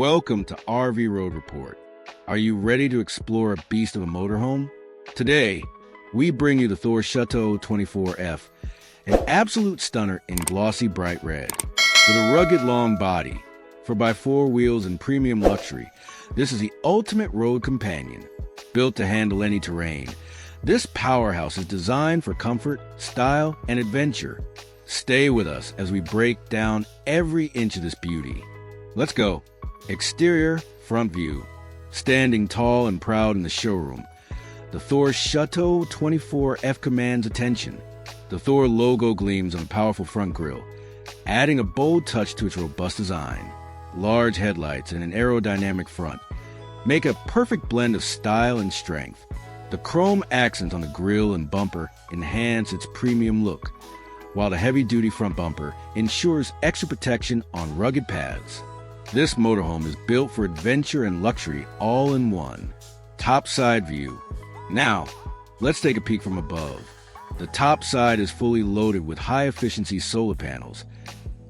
Welcome to RV Road Report. Are you ready to explore a beast of a motorhome? Today, we bring you the Thor Chateau 24F, an absolute stunner in glossy bright red. With a rugged long body, 4x4 wheels and premium luxury, this is the ultimate road companion. Built to handle any terrain, this powerhouse is designed for comfort, style, and adventure. Stay with us as we break down every inch of this beauty. Let's go. Exterior, front view. Standing tall and proud in the showroom, the Thor Chateau 24F commands attention. The Thor logo gleams on a powerful front grille, adding a bold touch to its robust design. Large headlights and an aerodynamic front make a perfect blend of style and strength. The chrome accents on the grille and bumper enhance its premium look, while the heavy-duty front bumper ensures extra protection on rugged paths. This motorhome is built for adventure and luxury all in one. Top side view. Now, let's take a peek from above. The top side is fully loaded with high-efficiency solar panels,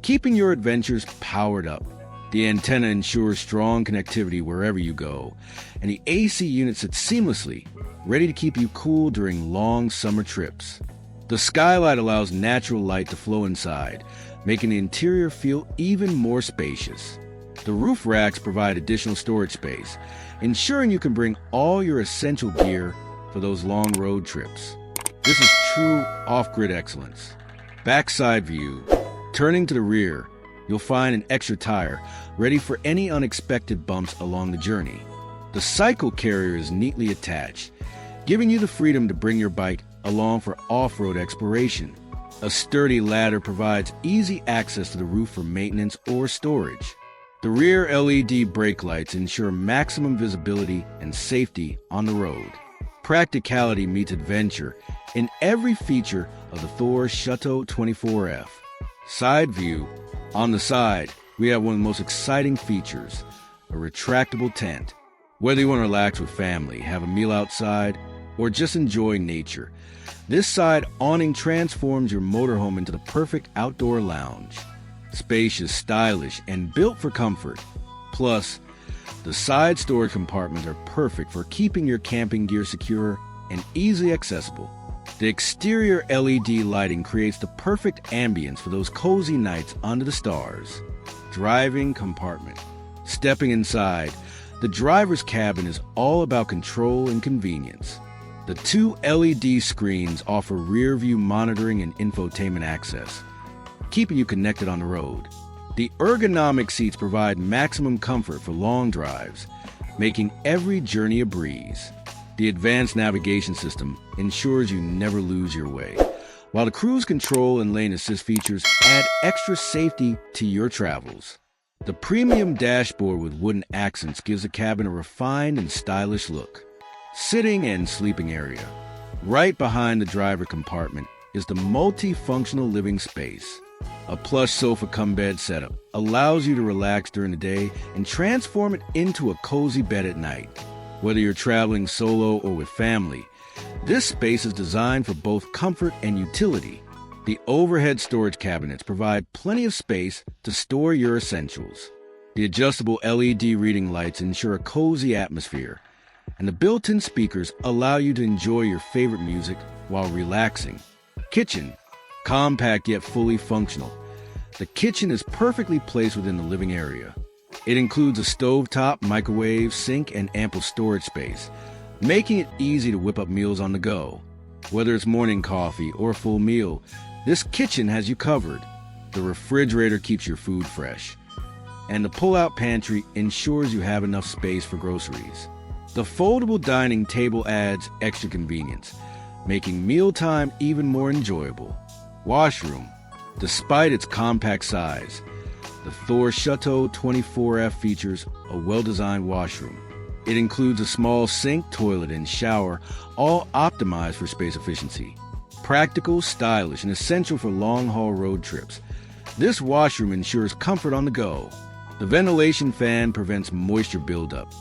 keeping your adventures powered up. The antenna ensures strong connectivity wherever you go, and the AC unit sits seamlessly, ready to keep you cool during long summer trips. The skylight allows natural light to flow inside, making the interior feel even more spacious. The roof racks provide additional storage space, ensuring you can bring all your essential gear for those long road trips. This is true off-grid excellence. Backside view. Turning to the rear, you'll find an extra tire, ready for any unexpected bumps along the journey. The cycle carrier is neatly attached, giving you the freedom to bring your bike along for off-road exploration. A sturdy ladder provides easy access to the roof for maintenance or storage. The rear LED brake lights ensure maximum visibility and safety on the road. Practicality meets adventure in every feature of the Thor Chateau 24F. Side view. On the side, we have one of the most exciting features, a retractable tent. Whether you want to relax with family, have a meal outside, or just enjoy nature, this side awning transforms your motorhome into the perfect outdoor lounge. Spacious, stylish, and built for comfort. Plus, the side storage compartments are perfect for keeping your camping gear secure and easily accessible. The exterior LED lighting creates the perfect ambience for those cozy nights under the stars. Driving compartment. Stepping inside, the driver's cabin is all about control and convenience. The two LED screens offer rear-view monitoring and infotainment access, keeping you connected on the road. The ergonomic seats provide maximum comfort for long drives, making every journey a breeze. The advanced navigation system ensures you never lose your way, while the cruise control and lane assist features add extra safety to your travels. The premium dashboard with wooden accents gives the cabin a refined and stylish look. Sitting and sleeping area. Right behind the driver compartment is the multifunctional living space. A plush sofa-cum-bed setup allows you to relax during the day and transform it into a cozy bed at night. Whether you're traveling solo or with family, this space is designed for both comfort and utility. The overhead storage cabinets provide plenty of space to store your essentials. The adjustable LED reading lights ensure a cozy atmosphere, and the built-in speakers allow you to enjoy your favorite music while relaxing. Kitchen. Compact yet fully functional. The kitchen is perfectly placed within the living area. It includes a stovetop, microwave, sink, and ample storage space, making it easy to whip up meals on the go. Whether it's morning coffee or a full meal, this kitchen has you covered. The refrigerator keeps your food fresh, and the pull-out pantry ensures you have enough space for groceries. The foldable dining table adds extra convenience, making mealtime even more enjoyable. Washroom. Despite its compact size, the Thor Chateau 24F features a well-designed washroom. It includes a small sink, toilet, and shower, all optimized for space efficiency. Practical, stylish, and essential for long-haul road trips, this washroom ensures comfort on the go. The ventilation fan prevents moisture buildup,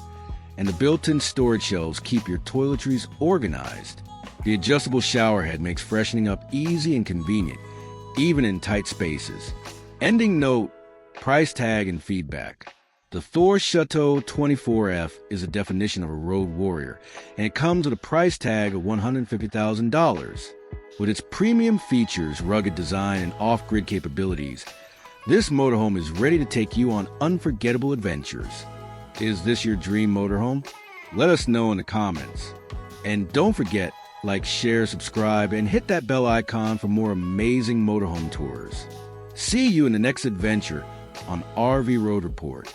and the built-in storage shelves keep your toiletries organized. The adjustable shower head makes freshening up easy and convenient, even in tight spaces. Ending note, price tag and feedback. The Thor Chateau 24F is a definition of a road warrior, and it comes with a price tag of $150,000. With its premium features, rugged design, and off-grid capabilities, this motorhome is ready to take you on unforgettable adventures. Is this your dream motorhome? Let us know in the comments. And don't forget, like, share, subscribe, and hit that bell icon for more amazing motorhome tours. See you in the next adventure on RV Road Report.